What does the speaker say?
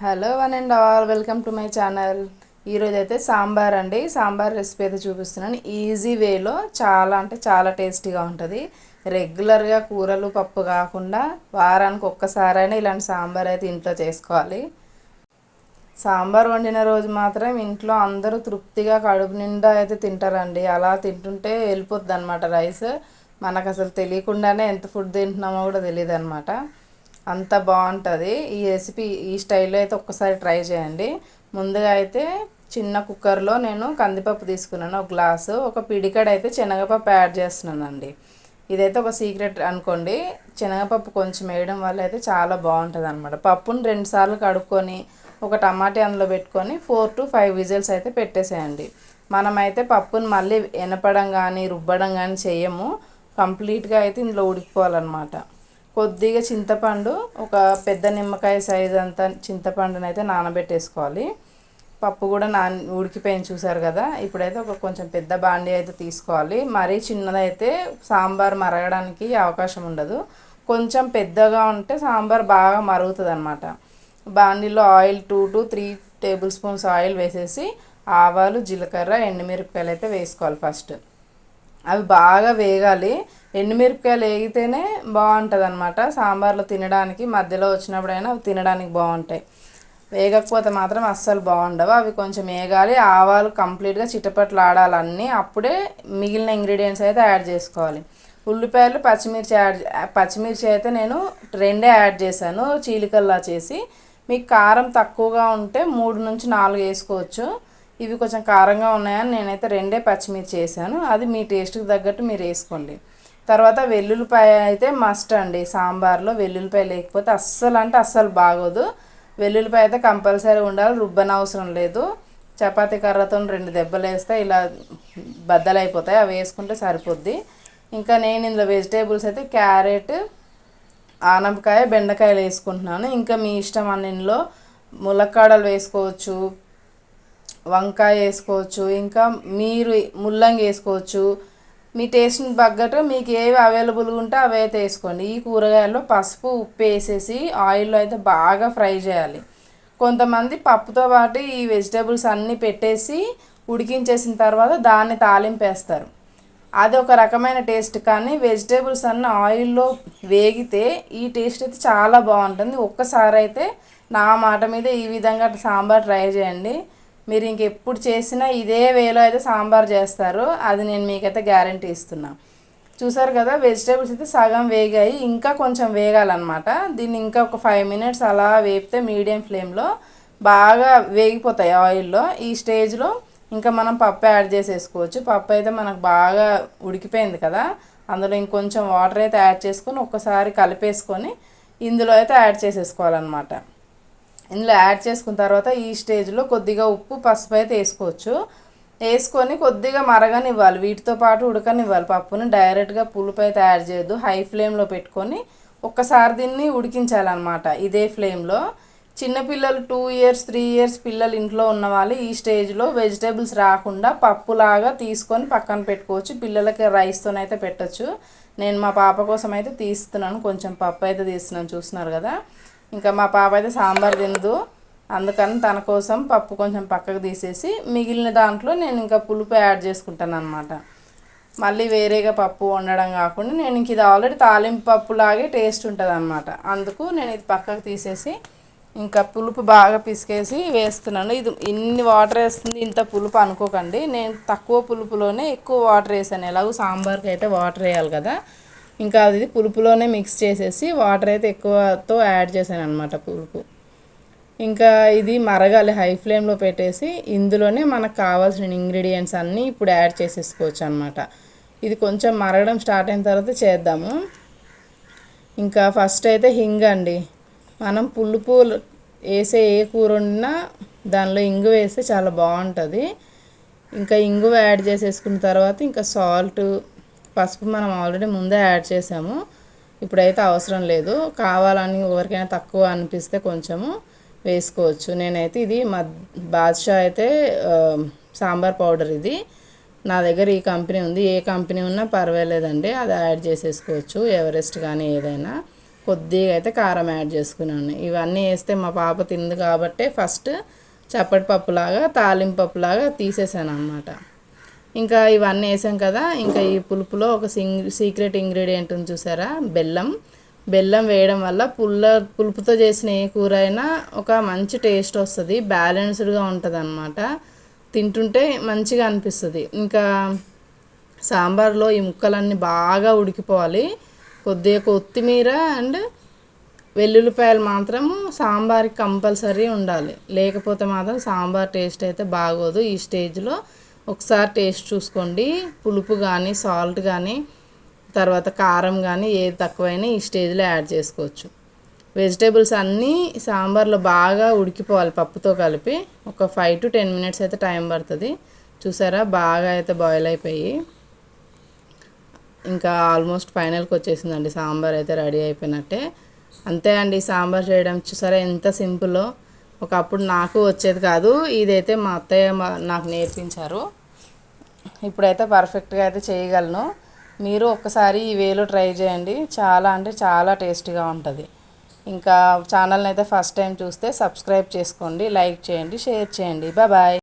Hello one and all, welcome to my channel. ఈరోజు అయితే సాంబార్ అండి. సాంబార్ రెసిపీ అయితే చూపిస్తున్నాను. ఈజీ వేలో చాలా టేస్టీగా ఉంటుంది. రెగ్యులర్గా కూరలు పప్పు కాకుండా వారానికి ఒక్కసారైనా ఇలాంటి సాంబార్ అయితే ఇంట్లో చేసుకోవాలి. సాంబార్ వండిన రోజు మాత్రం ఇంట్లో అందరూ తృప్తిగా కడుపు నిండా అయితే తింటారండి. అలా తింటుంటే వెళ్ళిపోద్ది అనమాట రైస్. మనకు అసలు తెలియకుండానే ఎంత ఫుడ్ తింటున్నామో కూడా తెలియదు అనమాట. అంత బాగుంటుంది ఈ రెసిపీ. ఈ స్టైల్లో అయితే ఒక్కసారి ట్రై చేయండి. ముందుగా అయితే చిన్న కుక్కర్లో నేను కందిపప్పు తీసుకున్నాను, ఒక గ్లాసు. ఒక పిడికడ అయితే శనగపప్పు యాడ్ చేస్తున్నానండి. ఇదైతే ఒక సీక్రెట్ అనుకోండి. శనగపప్పు కొంచెం వేయడం వల్ల అయితే చాలా బాగుంటుంది అనమాట. పప్పును 2 సార్లు కడుక్కొని ఒక టమాటా అందులో పెట్టుకొని 4 to 5 విజిల్స్ అయితే పెట్టేసేయండి. మనమైతే పప్పును మళ్ళీ ఎనపడం కానీ రుబ్బడం కానీ చేయము. కంప్లీట్గా అయితే ఇందులో ఉడికిపోవాలన్నమాట. కొద్దిగా చింతపండు, ఒక పెద్ద నిమ్మకాయ సైజ్ అంతా చింతపండుని అయితే నానబెట్టేసుకోవాలి. పప్పు కూడా ఉడికిపోయింది చూసారు కదా. ఇప్పుడైతే ఒక కొంచెం పెద్ద బాండీ అయితే తీసుకోవాలి. మరీ చిన్నదైతే సాంబార్ మరగడానికి అవకాశం ఉండదు. కొంచెం పెద్దగా ఉంటే సాంబార్ బాగా మరుగుతుంది అనమాట. బాండీలో oil 2 to 3 table spoons oil వేసేసి ఆవాలు, జీలకర్ర, ఎండుమిరపకాయలు అయితే వేసుకోవాలి ఫస్ట్. అవి బాగా వేగాలి. ఎండుమిరపకాయలు వేగితేనే బాగుంటుంది అనమాట సాంబార్లో తినడానికి. మధ్యలో వచ్చినప్పుడైనా అవి తినడానికి బాగుంటాయి. వేగకపోతే మాత్రం అస్సలు బాగుండవు. అవి కొంచెం వేగాలి. ఆవాలు కంప్లీట్గా చిటపట్లు ఆడాలన్నీ. అప్పుడే మిగిలిన ఇంగ్రీడియంట్స్ అయితే యాడ్ చేసుకోవాలి. ఉల్లిపాయలు, పచ్చిమిర్చి అయితే నేను 2 యాడ్ చేశాను చీలికల్లా చేసి. మీకు కారం తక్కువగా ఉంటే 3 నుంచి 4 వేసుకోవచ్చు. ఇవి కొంచెం కారంగా ఉన్నాయని నేనైతే 2 పచ్చిమిర్చి వేసాను. అది మీ టేస్ట్కి తగ్గట్టు మీరు వేసుకోండి. తర్వాత వెల్లుల్లిపాయ అయితే మస్ట్ అండి. సాంబార్లో వెల్లుల్లిపాయ లేకపోతే అస్సలు బాగోదు. వెల్లుల్లిపాయ అయితే కంపల్సరీ ఉండాలి. రుబ్బనవసరం లేదు. చపాతీ కర్రతో 2 దెబ్బలు వేస్తే ఇలా బద్దలు అయిపోతాయి. అవి వేసుకుంటే సరిపోద్ది. ఇంకా నేను ఇందులో వెజిటేబుల్స్ అయితే క్యారెట్, ఆనపకాయ, బెండకాయలు వేసుకుంటున్నాను. ఇంకా మీ ఇష్టం అన్నింటిలో ములక్కాడలు వేసుకోవచ్చు, వంకాయ వేసుకోవచ్చు, ఇంకా మీరు ముల్లంగి వేసుకోవచ్చు. మీ టేస్ట్ని తగ్గట్టు మీకు ఏవి అవైలబుల్గా ఉంటే అవి అయితే వేసుకోండి. ఈ కూరగాయల్లో పసుపు, ఉప్పు వేసేసి ఆయిల్లో అయితే బాగా ఫ్రై చేయాలి. కొంతమంది పప్పుతో పాటు ఈ వెజిటేబుల్స్ అన్నీ పెట్టేసి ఉడికించేసిన తర్వాత దాన్ని తాలింపేస్తారు. అది ఒక రకమైన టేస్ట్. కానీ వెజిటేబుల్స్ అన్నీ ఆయిల్లో వేగితే ఈ టేస్ట్ అయితే చాలా బాగుంటుంది. ఒక్కసారి అయితే నా మాట మీద ఈ విధంగా సాంబార్ ట్రై చేయండి. మీరు ఇంకెప్పుడు చేసినా ఇదే వేలో అయితే సాంబార్ చేస్తారు. అది నేను మీకైతే గ్యారంటీ ఇస్తున్నా. చూసారు కదా, వెజిటేబుల్స్ అయితే సగం వేగాయి. ఇంకా కొంచెం వేగాలన్నమాట. దీన్ని ఇంకా ఒక 5 minutes అలా వేపితే మీడియం ఫ్లేమ్లో బాగా వేగిపోతాయి ఆయిల్లో. ఈ స్టేజ్లో ఇంకా మనం పప్పు యాడ్ చేసేసుకోవచ్చు. పప్పు అయితే మనకు బాగా ఉడికిపోయింది కదా. అందులో ఇంకొంచెం వాటర్ అయితే యాడ్ చేసుకొని ఒక్కసారి కలిపేసుకొని ఇందులో అయితే యాడ్ చేసేసుకోవాలన్నమాట. ఇందులో యాడ్ చేసుకున్న తర్వాత ఈ స్టేజ్లో కొద్దిగా ఉప్పు, పసుపు అయితే వేసుకోవచ్చు. వేసుకొని కొద్దిగా మరగనివ్వాలి. వీటితో పాటు ఉడకనివ్వాలి. పప్పుని డైరెక్ట్గా పులుపు అయితే యాడ్ చేయొద్దు. హై ఫ్లేమ్లో పెట్టుకొని ఒక్కసారి దీన్ని ఉడికించాలన్నమాట ఇదే ఫ్లేమ్లో. చిన్నపిల్లలు 2 years 3 years పిల్లలు ఇంట్లో ఉన్నవాళ్ళు ఈ స్టేజ్లో వెజిటేబుల్స్ రాకుండా పప్పులాగా తీసుకొని పక్కన పెట్టుకోవచ్చు. పిల్లలకి రైస్తోనైతే పెట్టచ్చు. నేను మా పాప కోసం అయితే తీస్తున్నాను. కొంచెం పప్పు అయితే తీస్తున్నాను, చూస్తున్నారు కదా. ఇంకా మా పాప అయితే సాంబార్ తినదు. అందుకని తన కోసం పప్పు కొంచెం పక్కకు తీసేసి మిగిలిన దాంట్లో నేను ఇంకా పులుపు యాడ్ చేసుకుంటాను అనమాట. మళ్ళీ వేరేగా పప్పు వండడం కాకుండా నేను ఇంక ఇది ఆల్రెడీ తాలింపు పప్పులాగే టేస్ట్ ఉంటుంది అనమాట. అందుకు నేను ఇది పక్కకు తీసేసి ఇంకా పులుపు బాగా పిసికేసి వేస్తున్నాను. ఇది ఇన్ని వాటర్ వేస్తుంది ఇంత పులుపు అనుకోకండి. నేను తక్కువ పులుపులోనే ఎక్కువ వాటర్ వేసాను. ఎలాగో సాంబార్కి అయితే వాటర్ వేయాలి కదా. ఇంకా అది పులుపులోనే మిక్స్ చేసేసి వాటర్ అయితే ఎక్కువతో యాడ్ చేశాను అనమాట పులుపు. ఇంకా ఇది మరగాలి. హై ఫ్లేమ్లో పెట్టేసి ఇందులోనే మనకు కావాల్సిన ఇంగ్రీడియంట్స్ అన్నీ ఇప్పుడు యాడ్ చేసేసుకోవచ్చు అనమాట. ఇది కొంచెం మరగడం స్టార్ట్ అయిన తర్వాత చేద్దాము. ఇంకా ఫస్ట్ అయితే హింగ్ అండి. మనం పులుపు వేసే ఏ కూర వండినా దానిలో ఇంగు వేస్తే చాలా బాగుంటుంది. ఇంకా ఇంగువ యాడ్ చేసేసుకున్న తర్వాత ఇంకా సాల్ట్, పసుపు మనం ఆల్రెడీ ముందే యాడ్ చేసాము. ఇప్పుడైతే అవసరం లేదు. కావాలని ఎవరికైనా తక్కువ అనిపిస్తే కొంచెము వేసుకోవచ్చు. నేనైతే ఇది బాద్షా అయితే సాంబార్ పౌడర్ ఇది నా దగ్గర ఈ కంపెనీ ఉంది. ఏ కంపెనీ ఉన్నా పర్వాలేదండి, అది యాడ్ చేసేసుకోవచ్చు. ఎవరెస్ట్ కానీ ఏదైనా కొద్దిగా అయితే కారం యాడ్ చేసుకున్నాను. ఇవన్నీ వేస్తే మా పాప తింది కాబట్టి ఫస్ట్ చప్పటి పప్పులాగా తాలింపు పప్పులాగా తీసేసాను అనమాట. ఇంకా ఇవన్నీ వేసాం కదా, ఇంకా ఈ పులుపులో ఒక సీక్రెట్ ఇంగ్రీడియంట్ ఉంది చూసారా, బెల్లం వేయడం వల్ల పులుపుతో చేసిన ఏ కూర అయినా ఒక మంచి టేస్ట్ వస్తుంది, బ్యాలెన్స్డ్గా ఉంటుంది అన్నమాట. తింటుంటే మంచిగా అనిపిస్తుంది. ఇంకా సాంబార్లో ఈ ముక్కలన్నీ బాగా ఉడికిపోవాలి. కొద్దిగా కొత్తిమీర అండ్ వెల్లుల్లిపాయలు మాత్రము సాంబార్కి కంపల్సరీ ఉండాలి, లేకపోతే మాత్రం సాంబార్ టేస్ట్ అయితే బాగోదు. ఈ స్టేజ్లో ఒకసారి టేస్ట్ చూసుకోండి, పులుపు కానీ సాల్ట్ కానీ తర్వాత కారం కానీ ఏది తక్కువైనా ఈ స్టేజ్లో యాడ్ చేసుకోవచ్చు. వెజిటేబుల్స్ అన్నీ సాంబార్లో బాగా ఉడికిపోవాలి పప్పుతో కలిపి. ఒక 5 to 10 minutes అయితే టైం పడుతుంది. చూసారా బాగా అయితే బాయిల్ అయిపోయి ఇంకా ఆల్మోస్ట్ ఫైనల్కి వచ్చేసిందండి. సాంబార్ అయితే రెడీ అయిపోయినట్టే. అంతే అండి సాంబార్ చేయడం. చూసారా ఎంత సింపుల్లో. ఒకప్పుడు నాకు వచ్చేది కాదు, ఇదైతే మా అత్తయ్య నాకు నేర్పించారు. ఇప్పుడైతే పర్ఫెక్ట్గా అయితే చేయగలను. మీరు ఒక్కసారి ఈ వేలో ట్రై చేయండి, చాలా అంటే చాలా టేస్టీగా ఉంటుంది. ఇంకా ఛానల్ని అయితే ఫస్ట్ టైం చూస్తే సబ్స్క్రైబ్ చేసుకోండి, లైక్ చేయండి, షేర్ చేయండి. బాయ్.